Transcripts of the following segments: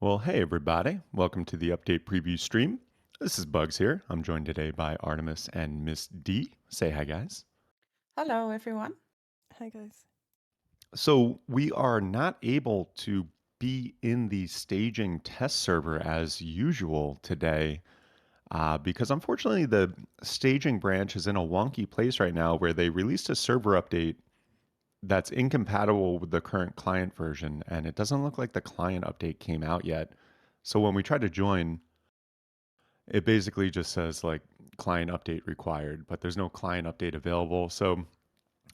Well, hey everybody. Welcome to the update preview stream. This is Bugs here. I'm joined today by Artemis and Miss D. Say hi, guys. Hello, everyone. Hi guys. So, we are not able to be in the staging test server as usual today because unfortunately the staging branch is in a wonky place right now where they released a server update that's incompatible with the current client version, and it doesn't look like the client update came out yet. So, when we try to join, it basically just says like client update required, but there's no client update available. So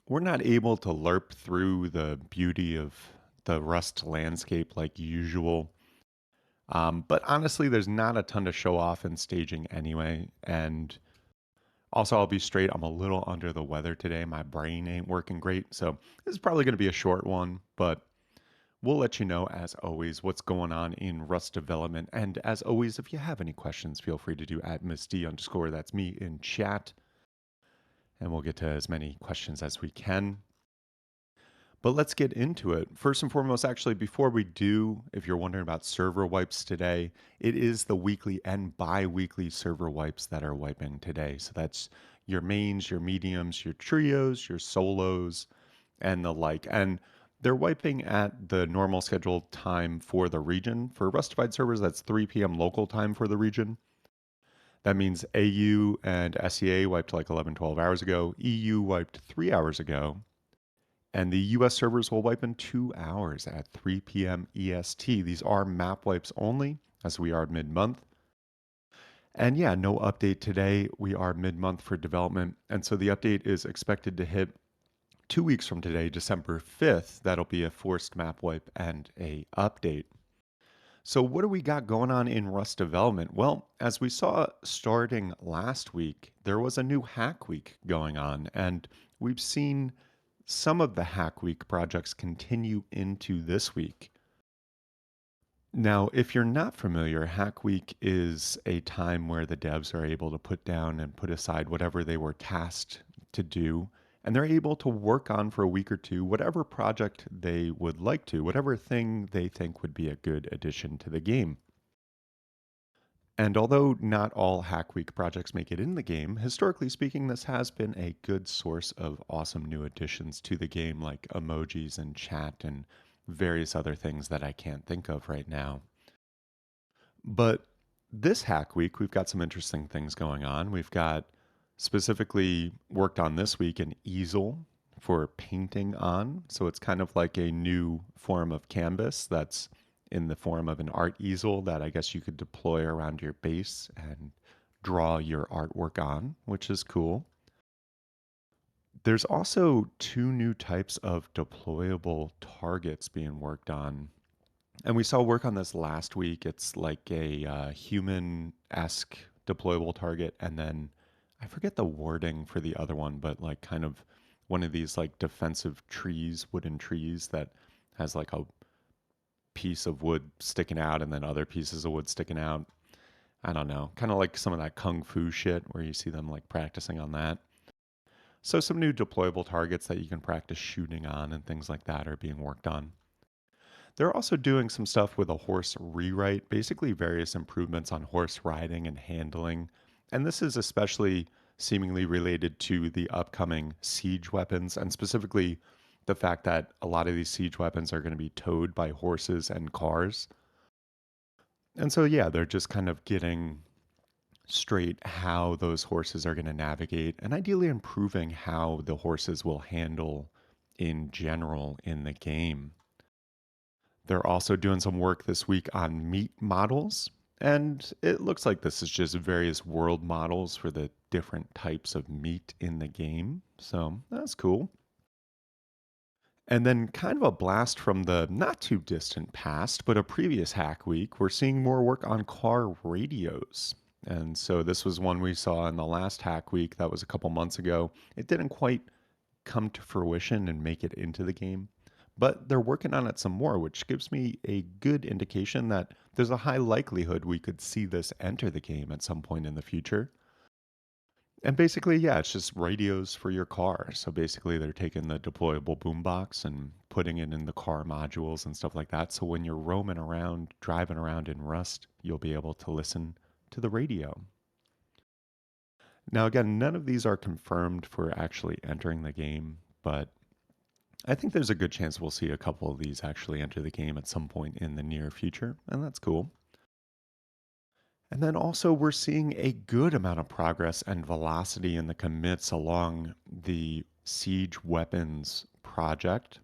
we're not able to LERP through the beauty of the Rust landscape like usual. But honestly, there's not a ton to show off in staging anyway. And also, I'll be straight, I'm a little under the weather today. My brain ain't working great. So this is probably going to be a short one, but we'll let you know, as always, what's going on in Rust development. And as always, if you have any questions, feel free to do at MissD underscore, that's me, in chat. And we'll get to as many questions as we can. But let's get into it. First and foremost, actually, before we do, if you're wondering about server wipes today, it is the weekly and bi weekly server wipes that are wiping today. So that's your mains, your mediums, your trios, your solos, and the like. And they're wiping at the normal scheduled time for the region. For Rustified servers, that's 3 p.m. local time for the region. That means AU and SEA wiped like 11, 12 hours ago. EU wiped 3 hours ago. And the US servers will wipe in 2 hours at 3 p.m. EST. These are map wipes only, as we are mid month. And yeah, no update today. We are mid month for development. And so the update is expected to hit 2 weeks from today, December 5th. That'll be a forced map wipe and a update. So what do we got going on in Rust development? Well, as we saw starting last week, there was a new hack week going on, and we've seen some of the hack week projects continue into this week. Now, if you're not familiar, Hack Week is a time where the devs are able to put down and put aside whatever they were tasked to do, and they're able to work on for a week or two whatever project they would like to, whatever thing they think would be a good addition to the game. And although not all Hack Week projects make it in the game, historically speaking, this has been a good source of awesome new additions to the game, like emojis and chat and various other things that I can't think of right now. But this Hack Week, we've got some interesting things going on. We've got specifically worked on this week an easel for painting on. So it's kind of like a new form of canvas that's in the form of an art easel that I guess you could deploy around your base and draw your artwork on, which is cool. There's also two new types of deployable targets being worked on, and we saw work on this last week. It's like a human esque deployable target. And then I forget the wording for the other one, but like kind of one of these like defensive trees, wooden trees that has like a piece of wood sticking out and then other pieces of wood sticking out. I don't know. Kind of like some of that kung fu shit where you see them like practicing on that. So some new deployable targets that you can practice shooting on and things like that are being worked on. They're also doing some stuff with a horse rewrite, basically various improvements on horse riding and handling. And this is especially seemingly related to the upcoming siege weapons, and specifically the fact that a lot of these siege weapons are going to be towed by horses and cars. And so, yeah, they're just kind of getting straight how those horses are going to navigate and ideally improving how the horses will handle in general in the game. They're also doing some work this week on meat models. And it looks like this is just various world models for the different types of meat in the game. So that's cool. And then, kind of a blast from the not too distant past, but a previous hack week, we're seeing more work on car radios. And so, this was one we saw in the last hack week that was a couple months ago. It didn't quite come to fruition and make it into the game. But they're working on it some more, which gives me a good indication that there's a high likelihood we could see this enter the game at some point in the future. And basically, yeah, it's just radios for your car. So basically, they're taking the deployable boombox and putting it in the car modules and stuff like that. So when you're roaming around, driving around in Rust, you'll be able to listen to the radio. Now, again, none of these are confirmed for actually entering the game, but I think there's a good chance we'll see a couple of these actually enter the game at some point in the near future, and that's cool. And then also, we're seeing a good amount of progress and velocity in the commits along the siege weapons project.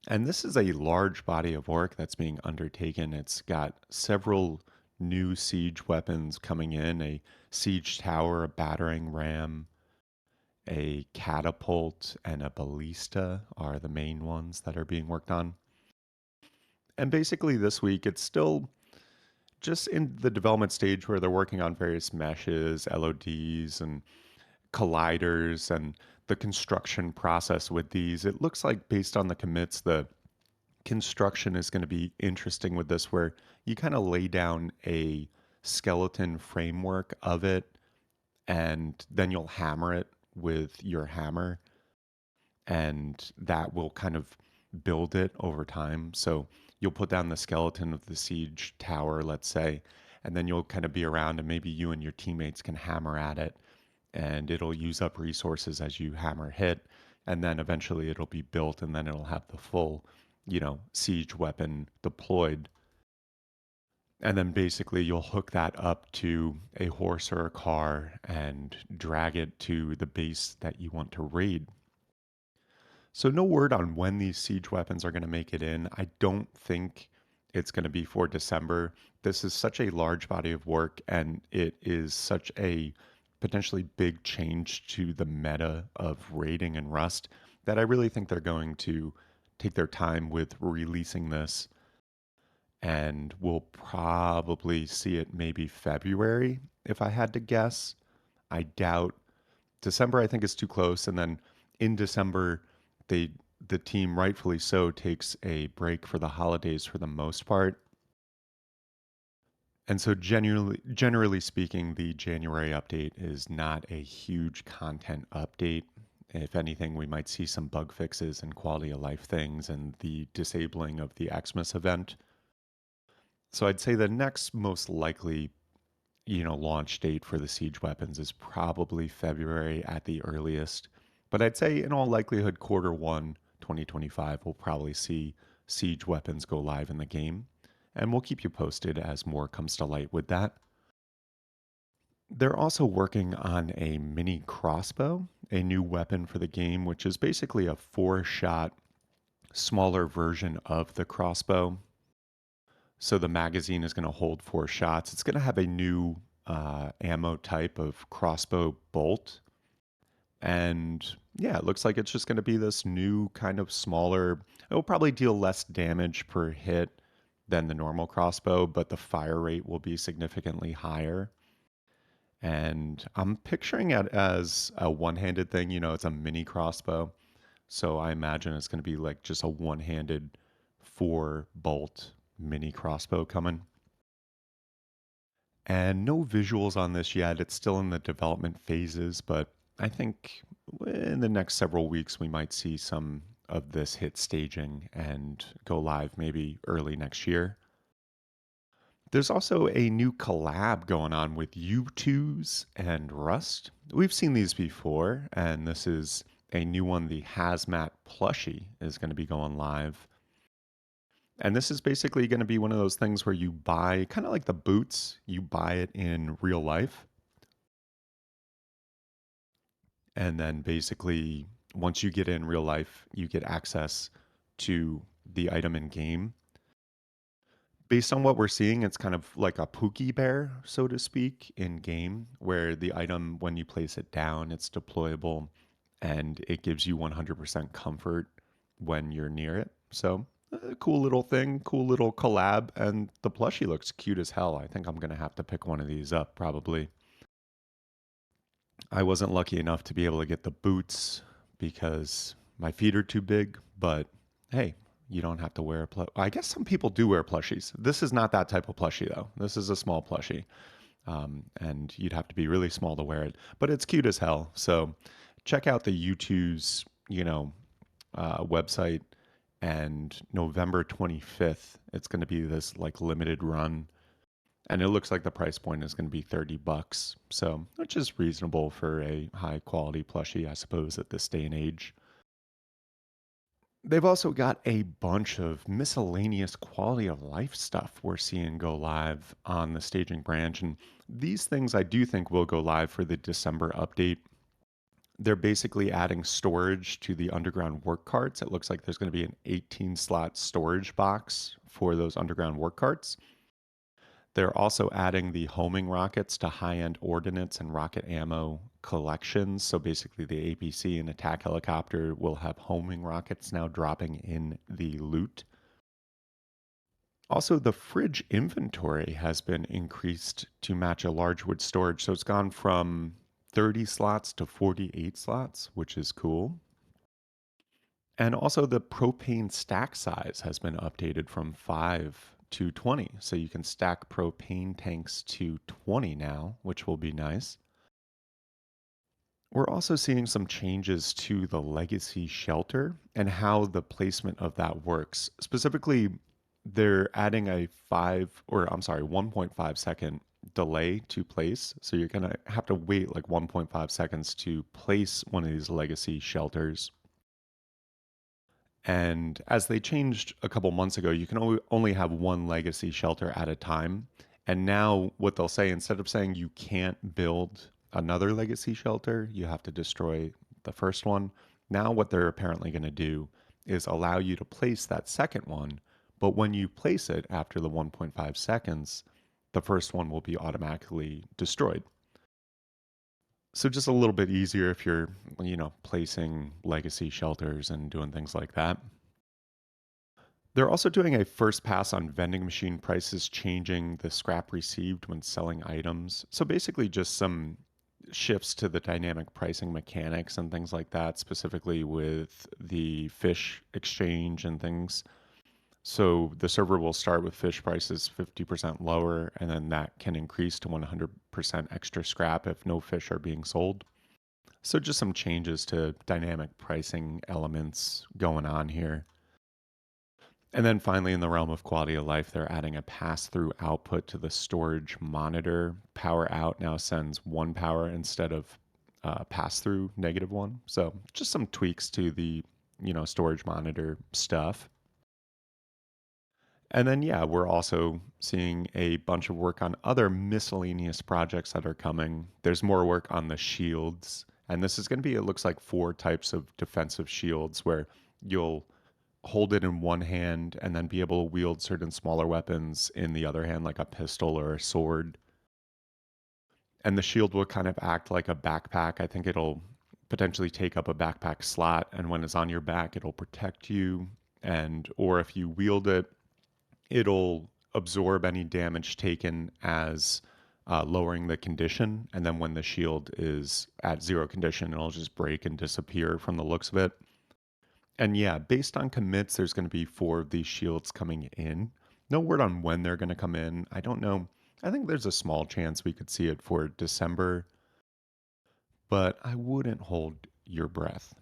And this is a large body of work that's being undertaken. It's got several new siege weapons coming in: a siege tower, a battering ram, a catapult, and a ballista are the main ones that are being worked on. And basically, this week, it's still just in the development stage where they're working on various meshes, LODs, and colliders, and the construction process with these. It looks like, based on the commits, the construction is going to be interesting with this, where you kind of lay down a skeleton framework of it, and then you'll hammer it with your hammer, and that will kind of build it over time. So you'll put down the skeleton of the siege tower, let's say, and then you'll kind of be around, and maybe you and your teammates can hammer at it, and it'll use up resources as you hammer hit, and then eventually it'll be built, and then it'll have the full, siege weapon deployed. And then basically you'll hook that up to a horse or a car and drag it to the base that you want to raid. So no word on when these siege weapons are going to make it in. I don't think it's going to be for December. This is such a large body of work, and it is such a potentially big change to the meta of raiding and Rust, that I really think they're going to take their time with releasing this, and we'll probably see it maybe February if I had to guess. I doubt December. I think is too close, and then in December, they the team, rightfully so, takes a break for the holidays for the most part. And so generally speaking, the January update is not a huge content update. If anything, we might see some bug fixes and quality of life things and the disabling of the Xmas event. So I'd say the next most likely, launch date for the siege weapons is probably February at the earliest. But I'd say in all likelihood, Q1 2025, we'll probably see siege weapons go live in the game. And we'll keep you posted as more comes to light with that. They're also working on a mini crossbow, a new weapon for the game, which is basically a 4-shot, smaller version of the crossbow. So the magazine is going to hold 4 shots. It's going to have a new ammo type of crossbow bolt. And yeah, it looks like it's just going to be this new kind of smaller. It will probably deal less damage per hit than the normal crossbow, but the fire rate will be significantly higher. And I'm picturing it as a one handed thing. It's a mini crossbow. So I imagine it's going to be like just a one handed 4-bolt mini crossbow coming. And no visuals on this yet. It's still in the development phases, but I think in the next several weeks we might see some of this hit staging and go live maybe early next year. There's also a new collab going on with U2s and Rust. We've seen these before, and this is a new one. The Hazmat plushie is going to be going live. And this is basically going to be one of those things where you buy, kind of like the boots, you buy it in real life. And then basically, once you get in real life, you get access to the item in game. Based on what we're seeing, it's kind of like a Pookie Bear, so to speak, in game, where the item, when you place it down, it's deployable and it gives you 100% comfort when you're near it. So, a cool little thing, cool little collab, and the plushie looks cute as hell. I think I'm going to have to pick one of these up probably. I wasn't lucky enough to be able to get the boots because my feet are too big, but hey, you don't have to wear I guess some people do wear plushies. This is not that type of plushie though. This is a small plushie. and you'd have to be really small to wear it. But it's cute as hell. So check out the U2's, website. And November 25th, it's going to be this like limited run. And it looks like the price point is going to be $30. So, which is reasonable for a high quality plushie, I suppose, at this day and age. They've also got a bunch of miscellaneous quality of life stuff we're seeing go live on the staging branch. And these things I do think will go live for the December update. They're basically adding storage to the underground work carts. It looks like there's going to be an 18 slot storage box for those underground work carts. They're also adding the homing rockets to high end ordnance and rocket ammo collections. So basically, the APC and attack helicopter will have homing rockets now dropping in the loot. Also, the fridge inventory has been increased to match a large wood storage. So it's gone from 30 slots to 48 slots, which is cool. And also, the propane stack size has been updated from 5 to 20. So you can stack propane tanks to 20 now, which will be nice. We're also seeing some changes to the legacy shelter and how the placement of that works. Specifically, they're adding a 1.5 second delay to place. So you're going to have to wait like 1.5 seconds to place one of these legacy shelters. And as they changed a couple months ago, you can only have one legacy shelter at a time. And now, what they'll say, instead of saying you can't build another legacy shelter, you have to destroy the first one. Now, what they're apparently going to do is allow you to place that second one. But when you place it after the 1.5 seconds, the first one will be automatically destroyed. So just a little bit easier if you're, placing legacy shelters and doing things like that. They're also doing a first pass on vending machine prices, changing the scrap received when selling items. So basically, just some shifts to the dynamic pricing mechanics and things like that, specifically with the fish exchange and things. So the server will start with fish prices 50% lower, and then that can increase to 100% extra scrap if no fish are being sold. So just some changes to dynamic pricing elements going on here. And then finally, in the realm of quality of life, they're adding a pass through output to the storage monitor. Power out now sends one power instead of pass through -1. So just some tweaks to the storage monitor stuff. And then yeah, we're also seeing a bunch of work on other miscellaneous projects that are coming. There's more work on the shields, and this is going to be, it looks like, four types of defensive shields where you'll hold it in one hand and then be able to wield certain smaller weapons in the other hand, like a pistol or a sword. And the shield will kind of act like a backpack. I think it'll potentially take up a backpack slot, and when it's on your back, it'll protect you. And or if you wield it, it'll absorb any damage taken as lowering the condition. And then when the shield is at zero condition, it'll just break and disappear from the looks of it. And yeah, based on commits, there's going to be four of these shields coming in. No word on when they're going to come in. I don't know. I think there's a small chance we could see it for December, but I wouldn't hold your breath.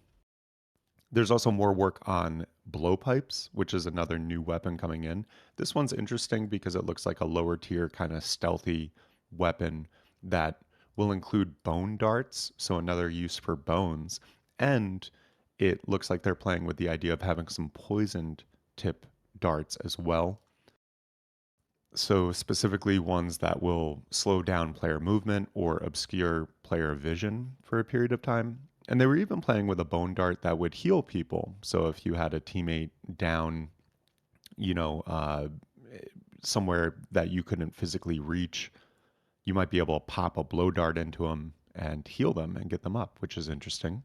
There's also more work on blowpipes, which is another new weapon coming in. This one's interesting because it looks like a lower tier kind of stealthy weapon that will include bone darts, so another use for bones. And it looks like they're playing with the idea of having some poisoned tip darts as well. So, specifically, ones that will slow down player movement or obscure player vision for a period of time. And they were even playing with a bone dart that would heal people. So, if you had a teammate down, you know, uh, somewhere that you couldn't physically reach, you might be able to pop a blow dart into them and heal them and get them up, which is interesting.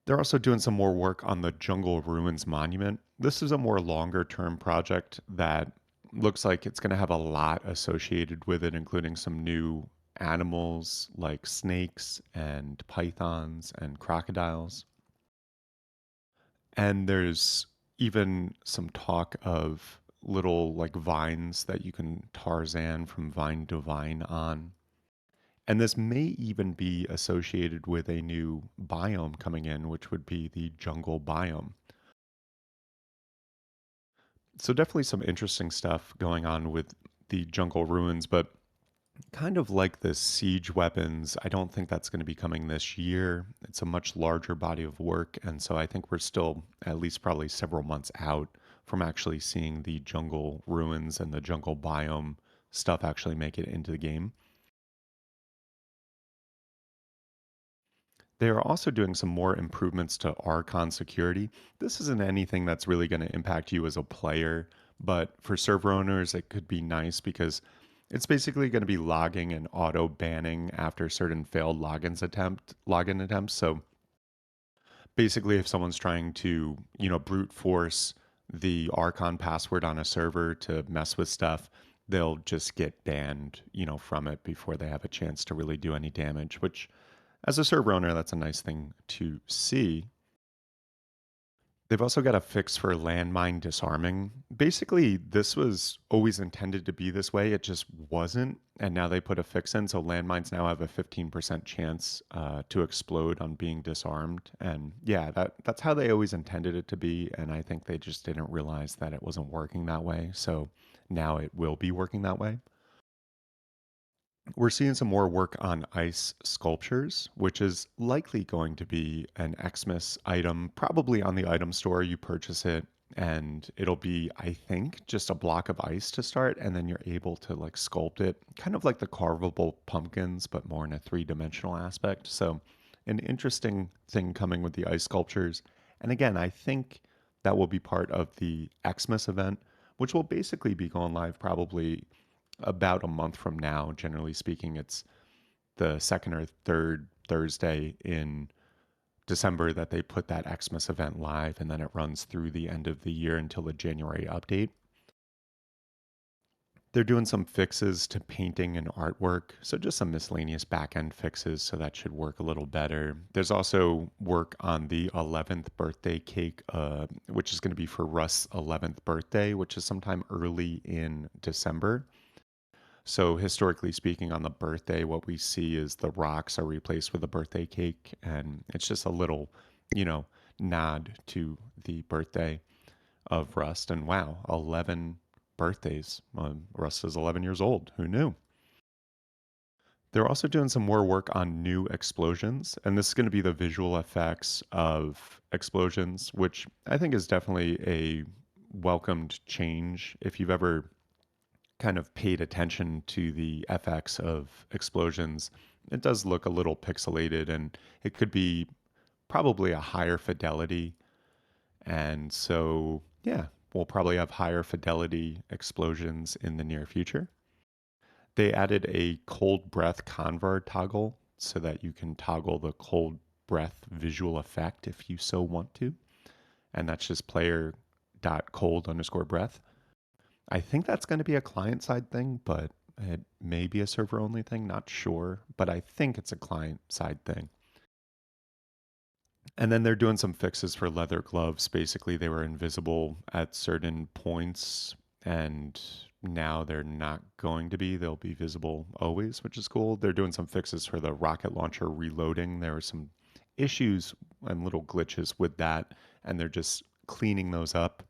They're also doing some more work on the Jungle Ruins Monument. This is a more longer term project that looks like it's going to have a lot associated with it, including some new animals like snakes and pythons and crocodiles. And there's even some talk of little like vines that you can Tarzan from vine to vine on. And this may even be associated with a new biome coming in, which would be the jungle biome. So, definitely some interesting stuff going on with the jungle ruins, but kind of like the siege weapons, I don't think that's going to be coming this year. It's a much larger body of work. And so I think we're still at least probably several months out from actually seeing the jungle ruins and the jungle biome stuff actually make it into the game. They are also doing some more improvements to Archon security. This isn't anything that's really going to impact you as a player, but for server owners, it could be nice because it's basically going to be logging and auto banning after certain failed login attempts. So basically, if someone's trying to, brute force the Archon password on a server to mess with stuff, they'll just get banned, from it before they have a chance to really do any damage, which as a server owner, that's a nice thing to see. They've also got a fix for landmine disarming. Basically, this was always intended to be this way. It just wasn't. And now they put a fix in. So landmines now have a 15% chance to explode on being disarmed. And yeah, that's how they always intended it to be. And I think they just didn't realize that it wasn't working that way. So now it will be working that way. We're seeing some more work on ice sculptures, which is likely going to be an Xmas item, probably on the item store. You purchase it, and it'll be, I think, just a block of ice to start, and then you're able to like sculpt it, kind of like the carvable pumpkins, but more in a three-dimensional aspect. So, an interesting thing coming with the ice sculptures. And again, I think that will be part of the Xmas event, which will basically be going live probably about a month from now. Generally speaking, it's the second or third Thursday in December that they put that Xmas event live, and then it runs through the end of the year until the January update. They're doing some fixes to painting and artwork, so just some miscellaneous back-end fixes, so that should work a little better. There's also work on the 11th birthday cake, which is going to be for Rust's 11th birthday, which is sometime early in December. So historically speaking, on the birthday, what we see is the rocks are replaced with a birthday cake, and it's just a little, you know, nod to the birthday of Rust. And wow, 11 birthdays. Rust is 11 years old. Who knew? They're also doing some more work on new explosions, and this is going to be the visual effects of explosions, which I think is definitely a welcomed change. If you've ever kind of paid attention to the FX of explosions, it does look a little pixelated and it could be probably a higher fidelity. And so, yeah, we'll probably have higher fidelity explosions in the near future. They added a cold breath convar toggle so that you can toggle the cold breath visual effect if you so want to. And that's just player dot cold underscore breath. I think that's going to be a client side thing, but it may be a server only thing. Not sure, but I think it's a client side thing. And then they're doing some fixes for leather gloves. Basically, they were invisible at certain points, and now they're not going to be. They'll be visible always, which is cool. They're doing some fixes for the rocket launcher reloading. There were some issues and little glitches with that, and they're just cleaning those up.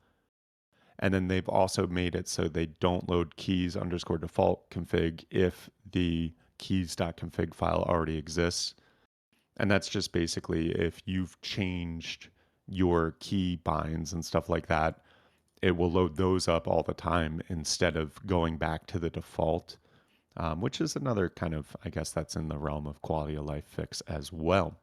And then they've also made it so they don't load keys underscore default config if the keys.config file already exists. And that's just basically if you've changed your key binds and stuff like that, it will load those up all the time instead of going back to the default, which is another kind of, I guess that's in the realm of quality of life fix as well.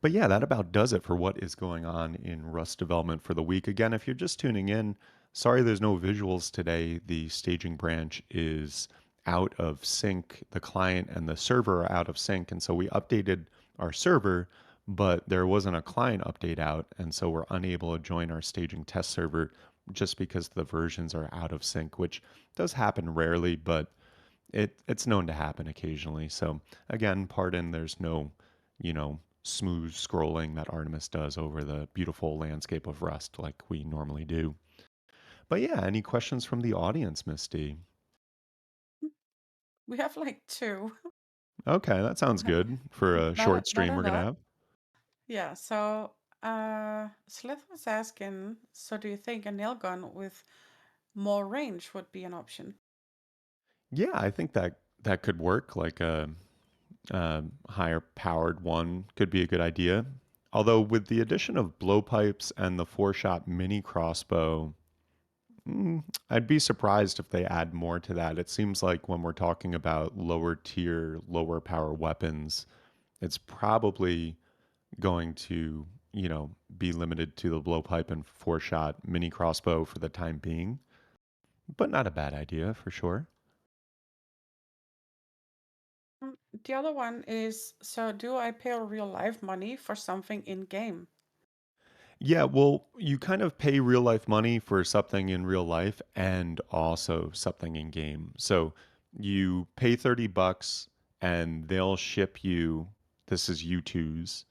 But yeah, that about does it for what is going on in Rust development for the week. Again, if you're just tuning in, sorry there's no visuals today. The staging branch is out of sync. The client and the server are out of sync. And so we updated our server, but there wasn't a client update out. And so we're unable to join our staging test server just because the versions are out of sync, which does happen rarely, but it's known to happen occasionally. So again, pardon there's no, smooth scrolling that Artemis does over the beautiful landscape of Rust like we normally do. But yeah, any questions from the audience, Misty? We have like two. Okay, that sounds good for a short Not stream a we're gonna lot. have. Yeah, so Slith was asking, so do you think a nail gun with more range would be an option? Yeah, I think that could work. Like a higher powered one could be a good idea. Although with the addition of blowpipes and the four-shot mini crossbow, I'd be surprised if they add more to that. It seems like when we're talking about lower tier, lower power weapons, it's probably going to, be limited to the blowpipe and four-shot mini crossbow for the time being, but not a bad idea for sure. The other one is, so do I pay real life money for something in game? Yeah, well, you kind of pay real life money for something in real life and also something in game. So you pay 30 bucks and they'll ship you, this is U2's,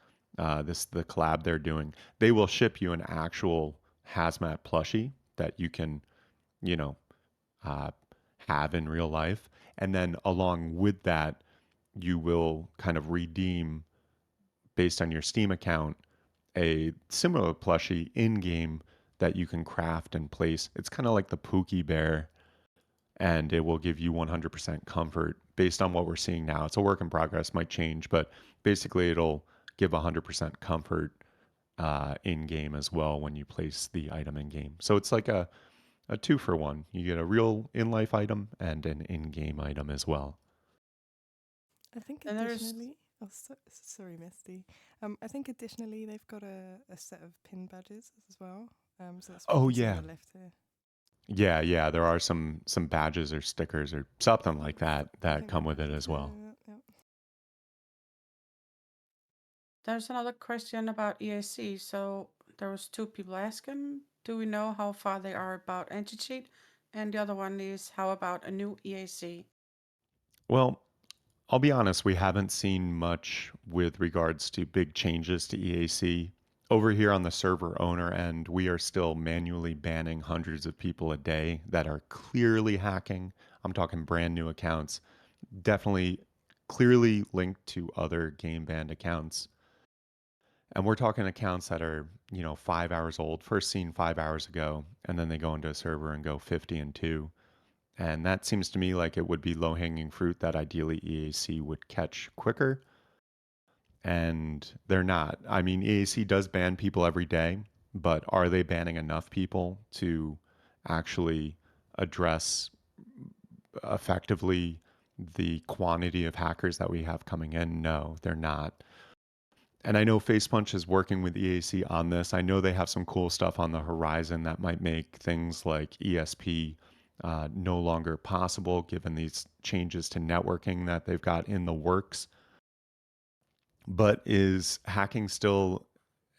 this the collab they're doing. They will ship you an actual hazmat plushie that you can, you know, uh, have in real life. And then along with that, you will kind of redeem based on your Steam account a similar plushie in game that you can craft and place. It's kind of like the Pookie Bear, and it will give you 100% comfort based on what we're seeing now. It's a work in progress, might change, but basically it'll give 100% comfort in game as well when you place the item in game. So it's like a two for one. You get a real in life item and an in game item as well. I think Then there's additionally, sorry, Misty. I think additionally they've got a set of pin badges as well. So that's what you Oh can see on yeah, the left here. yeah. There are some badges or stickers or something like that I that think come they're with it badges. as Yeah, well. yeah, yeah. there's another question about EAC. So there was two people asking, do we know how far they are about anti-cheat? And the other one is, how about a new EAC? Well, I'll be honest, we haven't seen much with regards to big changes to EAC. Over here on the server owner end, we are still manually banning hundreds of people a day that are clearly hacking. I'm talking brand new accounts, definitely clearly linked to other game banned accounts. And we're talking accounts that are, 5 hours old, first seen 5 hours ago, and then they go into a server and go 50 and 2. And that seems to me like it would be low hanging fruit that ideally EAC would catch quicker. And they're not. I mean, EAC does ban people every day, but are they banning enough people to actually address effectively the quantity of hackers that we have coming in? No, they're not. And I know Facepunch is working with EAC on this. I know they have some cool stuff on the horizon that might make things like ESP no longer possible given these changes to networking that they've got in the works. But is hacking still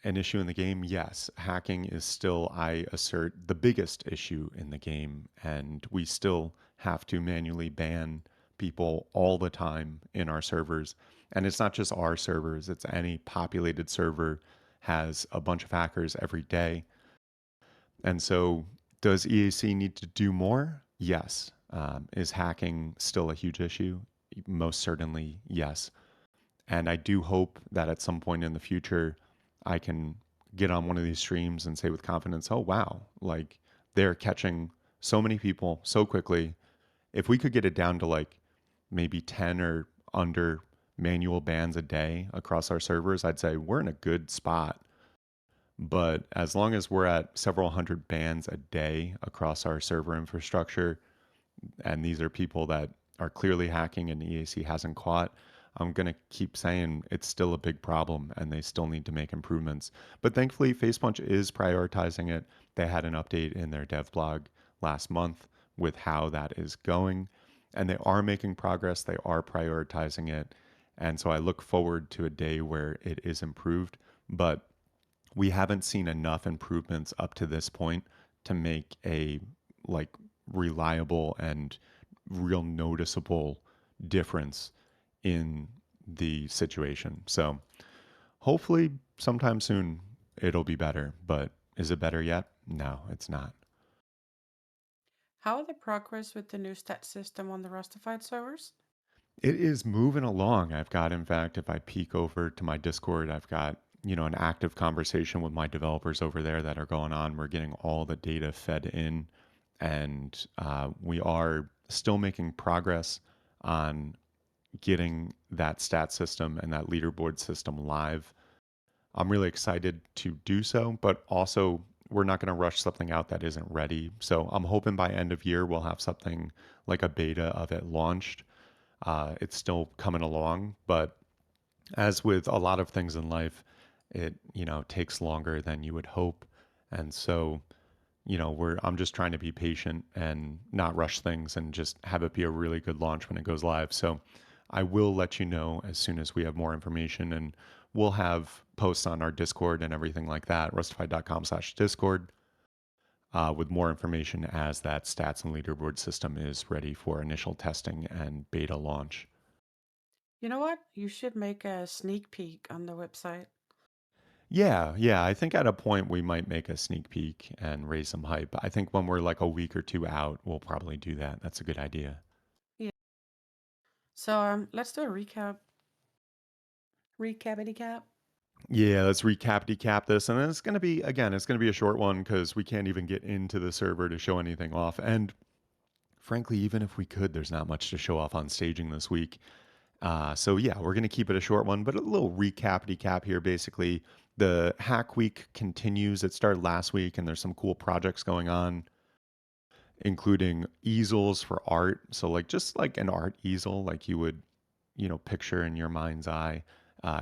an issue in the game? Yes. Hacking is still, I assert, the biggest issue in the game. And we still have to manually ban people all the time in our servers. And it's not just our servers, it's any populated server has a bunch of hackers every day. And so, does EAC need to do more? Yes. Is hacking still a huge issue? Most certainly, yes. And I do hope that at some point in the future, I can get on one of these streams and say with confidence, oh, wow, like they're catching so many people so quickly. If we could get it down to like maybe 10 or under manual bans a day across our servers, I'd say we're in a good spot. But as long as we're at several hundred bans a day across our server infrastructure, and these are people that are clearly hacking and EAC hasn't caught, I'm going to keep saying it's still a big problem and they still need to make improvements. But thankfully, Facepunch is prioritizing it. They had an update in their dev blog last month with how that is going, and they are making progress. They are prioritizing it. And so I look forward to a day where it is improved. But we haven't seen enough improvements up to this point to make a like reliable and real noticeable difference in the situation. So hopefully sometime soon it'll be better, but is it better yet? No, it's not. How are the progress with the new stat system on the Rustafied servers? It is moving along. I've got, in fact, if I peek over to my Discord, I've got, an active conversation with my developers over there that are going on. We're getting all the data fed in, and we are still making progress on getting that stat system and that leaderboard system live. I'm really excited to do so, but also we're not going to rush something out that isn't ready. So I'm hoping by end of year we'll have something like a beta of it launched. It's still coming along, but as with a lot of things in life, it takes longer than you would hope, and so we're I'm just trying to be patient and not rush things and just have it be a really good launch when it goes live. So I will let you know as soon as we have more information, and we'll have posts on our Discord and everything like that, rustified.com/Discord, with more information as that stats and leaderboard system is ready for initial testing and beta launch. You know what? You should make a sneak peek on the website. Yeah, yeah. I think at a point we might make a sneak peek and raise some hype. I think when we're like a week or two out, we'll probably do that. That's a good idea. Yeah. So let's do a recap. Recapity cap. Yeah, let's decap this. And then it's going to be, again, it's going to be a short one because we can't even get into the server to show anything off. And frankly, even if we could, there's not much to show off on staging this week. So yeah, we're going to keep it a short one, but a little decap here. Basically, the hack week continues. It started last week, and there's some cool projects going on, including easels for art. So like just like an art easel, like you would, picture in your mind's eye,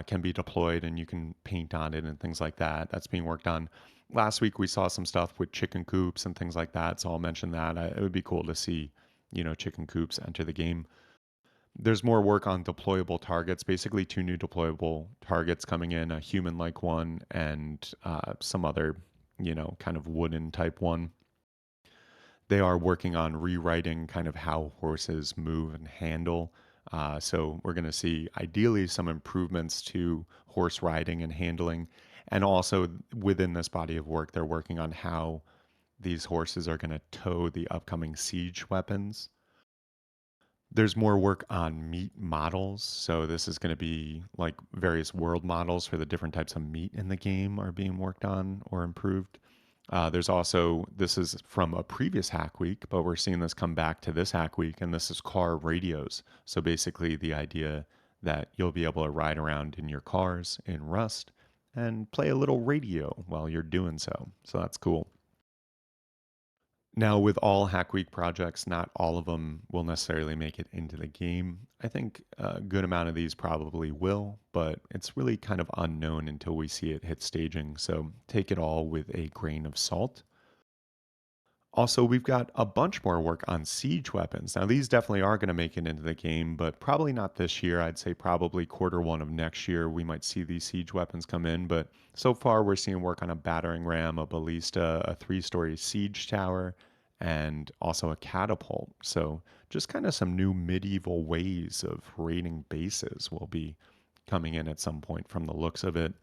can be deployed and you can paint on it and things like that. That's being worked on. Last week we saw some stuff with chicken coops and things like that. So I'll mention that. It would be cool to see, chicken coops enter the game. There's more work on deployable targets, basically two new deployable targets coming in, a human like one and some other, kind of wooden type one. They are working on rewriting kind of how horses move and handle. So we're going to see ideally some improvements to horse riding and handling. And also within this body of work, they're working on how these horses are going to tow the upcoming siege weapons. There's more work on meat models. So this is going to be like various world models for the different types of meat in the game are being worked on or improved. There's also, this is from a previous hack week, but we're seeing this come back to this hack week, and this is car radios. So basically, the idea that you'll be able to ride around in your cars in Rust and play a little radio while you're doing so. So that's cool. Now, with all Hack Week projects, not all of them will necessarily make it into the game. I think a good amount of these probably will, but it's really kind of unknown until we see it hit staging. So take it all with a grain of salt. Also, we've got a bunch more work on siege weapons. Now, these definitely are going to make it into the game, but probably not this year. I'd say probably quarter one of next year, we might see these siege weapons come in. But so far, we're seeing work on a battering ram, a ballista, a three-story siege tower, and also a catapult. So, just kind of some new medieval ways of raiding bases will be coming in at some point from the looks of it.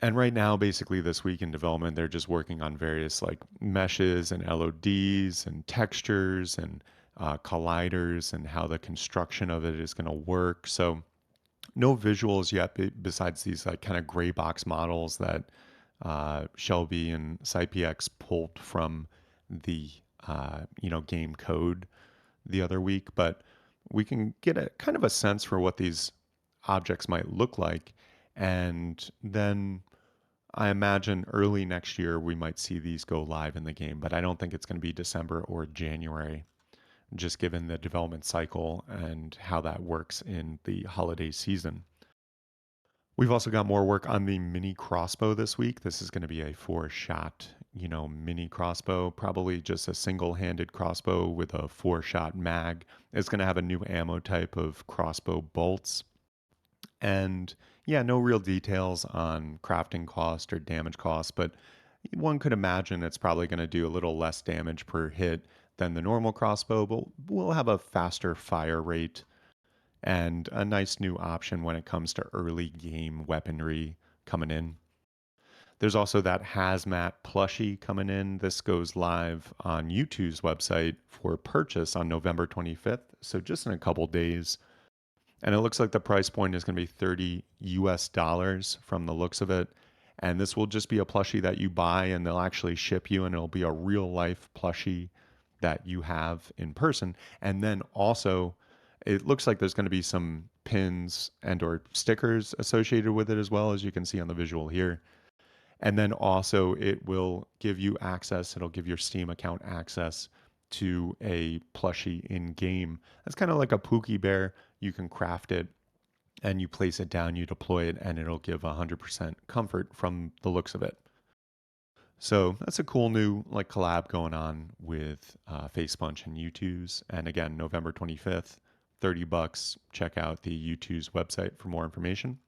And right now, basically this week in development, they're just working on various like meshes and LODs and textures and colliders and how the construction of it is going to work. So no visuals yet, besides these like kind of gray box models that Shelby and SciPX pulled from the game code the other week. But we can get a kind of a sense for what these objects might look like, and then I imagine early next year we might see these go live in the game, but I don't think it's going to be December or January, just given the development cycle and how that works in the holiday season. We've also got more work on the mini crossbow this week. This is going to be a four-shot, mini crossbow, probably just a single-handed crossbow with a four-shot mag. It's going to have a new ammo type of crossbow bolts. And yeah, no real details on crafting cost or damage cost, but one could imagine it's probably going to do a little less damage per hit than the normal crossbow, but we'll have a faster fire rate and a nice new option when it comes to early game weaponry coming in. There's also that hazmat plushie coming in. This goes live on YouTube's website for purchase on November 25th. So just in a couple days. And it looks like the price point is going to be 30 US dollars from the looks of it. And this will just be a plushie that you buy and they'll actually ship you, and it'll be a real life plushie that you have in person. And then also, it looks like there's going to be some pins and or stickers associated with it as well, as you can see on the visual here. And then also it will give you access, it'll give your Steam account access to a plushie in game. That's kind of like a Pookie Bear. You can craft it and you place it down, you deploy it, and it'll give 100% comfort from the looks of it. So that's a cool new like collab going on with Face Punch and U2's. And again, November 25th, $30. Check out the U2's website for more information.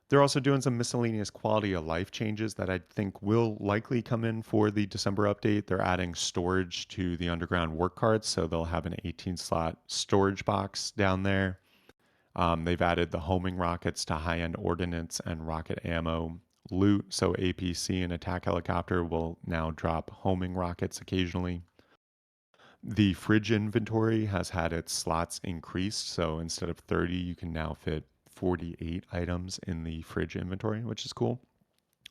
They're also doing some miscellaneous quality of life changes that I think will likely come in for the December update. They're adding storage to the underground work carts, so they'll have an 18 slot storage box down there. They've added the homing rockets to high end ordnance and rocket ammo loot, so APC and attack helicopter will now drop homing rockets occasionally. The fridge inventory has had its slots increased, so instead of 30, you can now fit 48 items in the fridge inventory, which is cool.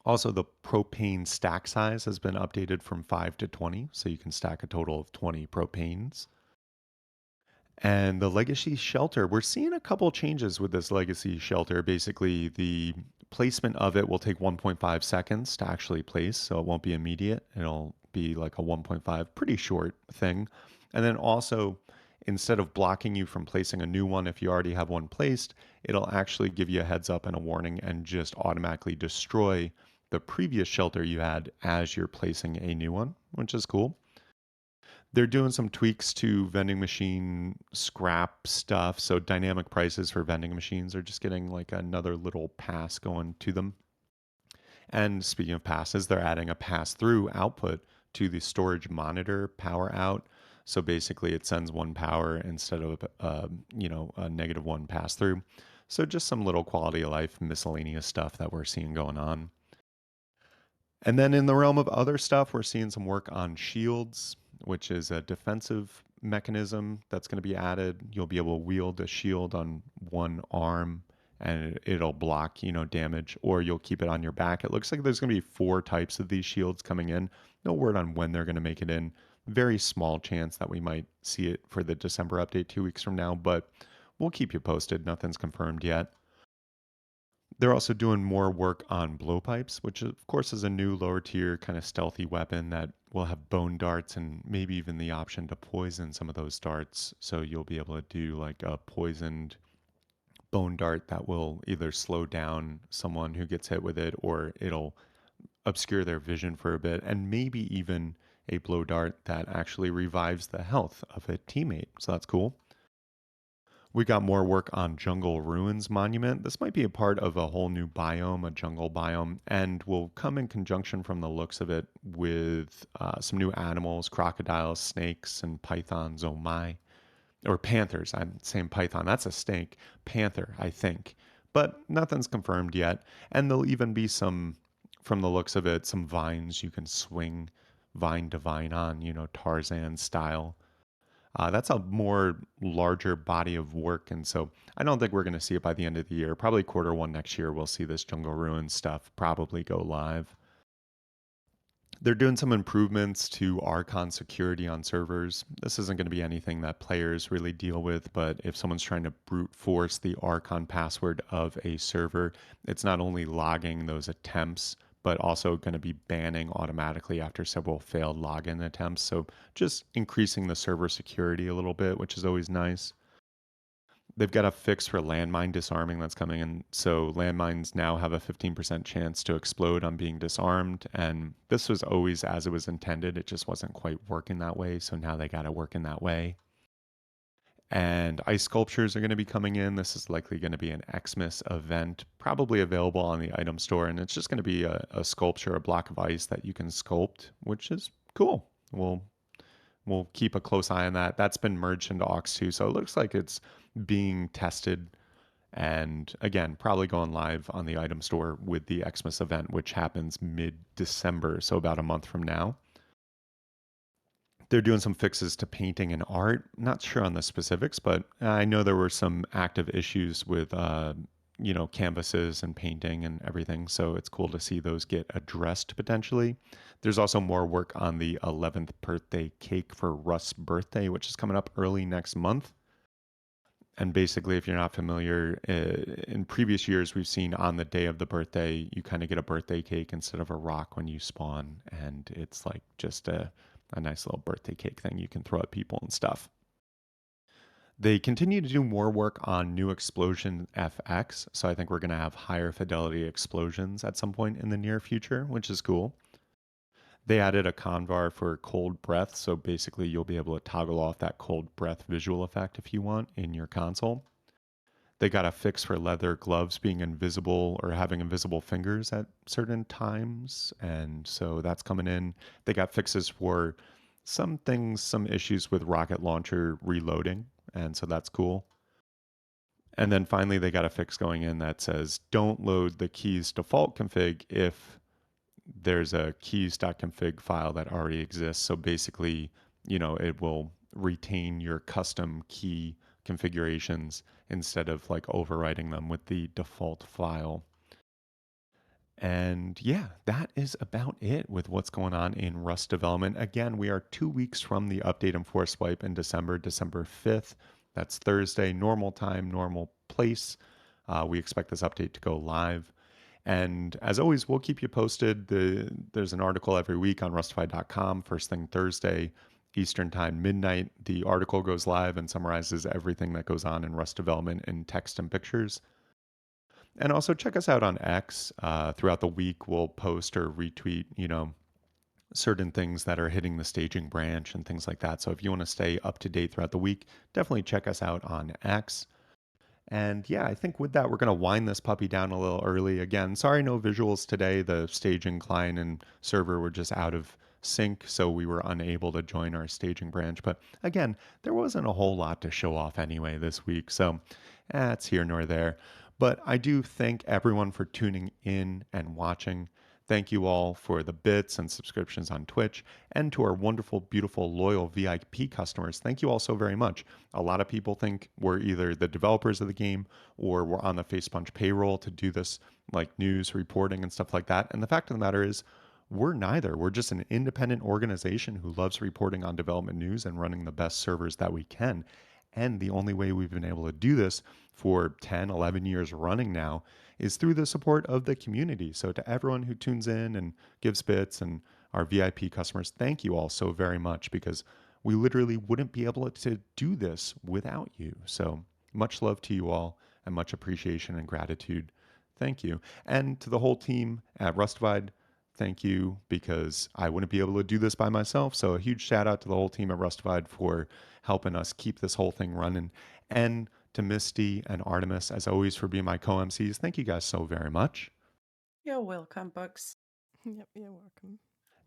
Also, the propane stack size has been updated from 5 to 20, so you can stack a total of 20 propanes. And the legacy shelter, we're seeing a couple changes with this legacy shelter. Basically, the placement of it will take 1.5 seconds to actually place, so it won't be immediate. It'll be like a 1.5, pretty short thing. And then also, instead of blocking you from placing a new one if you already have one placed, it'll actually give you a heads up and a warning and just automatically destroy the previous shelter you had as you're placing a new one, which is cool. They're doing some tweaks to vending machine scrap stuff. So dynamic prices for vending machines are just getting like another little pass going to them. And speaking of passes, they're adding a pass through output to the storage monitor power out. So basically, it sends one power instead of a negative one pass through. So just some little quality of life miscellaneous stuff that we're seeing going on. And then in the realm of other stuff, we're seeing some work on shields, which is a defensive mechanism that's going to be added. You'll be able to wield a shield on one arm and it'll block, damage, or you'll keep it on your back. It looks like there's going to be four types of these shields coming in. No word on when they're going to make it in. Very small chance that we might see it for the December update 2 weeks from now, but we'll keep you posted. Nothing's confirmed yet. They're also doing more work on blowpipes, which of course is a new lower tier kind of stealthy weapon that will have bone darts and maybe even the option to poison some of those darts. So you'll be able to do like a poisoned bone dart that will either slow down someone who gets hit with it or it'll obscure their vision for a bit, and maybe even a blow dart that actually revives the health of a teammate. So that's cool. We got more work on Jungle Ruins Monument. This might be a part of a whole new biome, a jungle biome, and will come in conjunction from the looks of it with some new animals, crocodiles, snakes, and pythons. Oh my. Or panthers. I'm saying python. That's a snake. Panther, I think. But nothing's confirmed yet. And there'll even be some, from the looks of it, some vines you can swing vine to vine on, Tarzan style. That's a more larger body of work, and so I don't think we're going to see it by the end of the year. Probably quarter 1 next year, we'll see this Jungle Ruins stuff probably go live. They're doing some improvements to Archon security on servers. This isn't going to be anything that players really deal with, but if someone's trying to brute force the Archon password of a server, it's not only logging those attempts, but also going to be banning automatically after several failed login attempts. So just increasing the server security a little bit, which is always nice. They've got a fix for landmine disarming that's coming in. So landmines now have a 15% chance to explode on being disarmed. And this was always as it was intended. It just wasn't quite working that way. So now they got to work in that way. And ice sculptures are going to be coming in. This is likely going to be an Xmas event, probably available on the item store. And it's just going to be a sculpture, a block of ice that you can sculpt, which is cool. We'll keep a close eye on that. That's been merged into Aux 2, so it looks like it's being tested And again, probably going live on the item store with the Xmas event, which happens mid December, so about a month from now. They're doing some fixes to painting and art. Not sure on the specifics, but I know there were some active issues with, canvases and painting and everything. So it's cool to see those get addressed potentially. There's also more work on the 11th birthday cake for Russ's birthday, which is coming up early next month. And basically, if you're not familiar, in previous years, we've seen on the day of the birthday, you kind of get a birthday cake instead of a rock when you spawn. And it's like just a nice little birthday cake thing you can throw at people and stuff. They continue to do more work on new explosion FX. So I think we're going to have higher fidelity explosions at some point in the near future, which is cool. They added a convar for cold breath. So basically, you'll be able to toggle off that cold breath visual effect if you want in your console. They got a fix for leather gloves being invisible or having invisible fingers at certain times. And so that's coming in. They got fixes for some things, some issues with rocket launcher reloading. And so that's cool. And then finally, they got a fix going in that says don't load the keys default config if there's a keys.config file that already exists. So basically, it will retain your custom key configurations instead of like overwriting them with the default file. And yeah, that is about it with what's going on in Rust development. Again, we are 2 weeks from the update and force wipe in December, December 5th. That's Thursday, normal time, normal place. We expect this update to go live. And as always, we'll keep you posted. There's an article every week on rustified.com, first thing Thursday, Eastern Time, midnight. The article goes live and summarizes everything that goes on in Rust development in text and pictures. And also check us out on X. Throughout the week, we'll post or retweet, certain things that are hitting the staging branch and things like that. So if you want to stay up to date throughout the week, definitely check us out on X. And yeah, I think with that, we're going to wind this puppy down a little early. Again, sorry, no visuals today. The staging client and server were just out of sync, so we were unable to join our staging branch. But again, there wasn't a whole lot to show off anyway this week, so it's here nor there. But I do thank everyone for tuning in and watching. Thank you all for the bits and subscriptions on Twitch, and to our wonderful, beautiful, loyal VIP customers. Thank you all so very much. A lot of people think we're either the developers of the game or we're on the FacePunch payroll to do this like news reporting and stuff like that. And the fact of the matter is, we're neither. We're just an independent organization who loves reporting on development news and running the best servers that we can. And the only way we've been able to do this for 10, 11 years running now is through the support of the community. So, to everyone who tunes in and gives bits and our VIP customers, thank you all so very much because we literally wouldn't be able to do this without you. So, much love to you all and much appreciation and gratitude. Thank you. And to the whole team at Rustafied, thank you because I wouldn't be able to do this by myself. So, a huge shout out to the whole team at Rustafied for helping us keep this whole thing running. And to Misty and Artemis, as always, for being my co MCs. Thank you guys so very much. You're welcome, Bugs. Yep, you're welcome.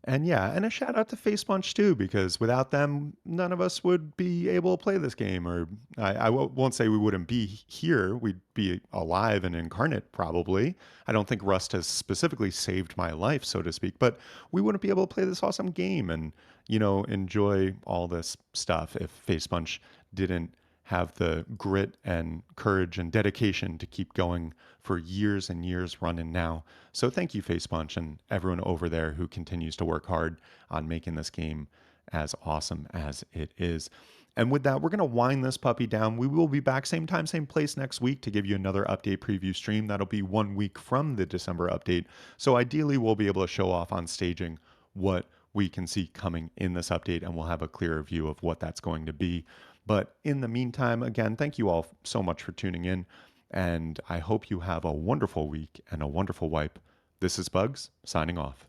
And yeah, and a shout out to Face Punch too, because without them, none of us would be able to play this game. Or won't say we wouldn't be here. We'd be alive and incarnate, probably. I don't think Rust has specifically saved my life, so to speak, but we wouldn't be able to play this awesome game and, enjoy all this stuff if Face Punch didn't have the grit and courage and dedication to keep going for years and years running now. So thank you, Facepunch, and everyone over there who continues to work hard on making this game as awesome as it is. And with that, we're going to wind this puppy down. We will be back same time, same place next week to give you another update preview stream. That'll be 1 week from the December update. So ideally, we'll be able to show off on staging what we can see coming in this update, and we'll have a clearer view of what that's going to be. But in the meantime, again, thank you all so much for tuning in. And I hope you have a wonderful week and a wonderful wipe. This is Bugs signing off.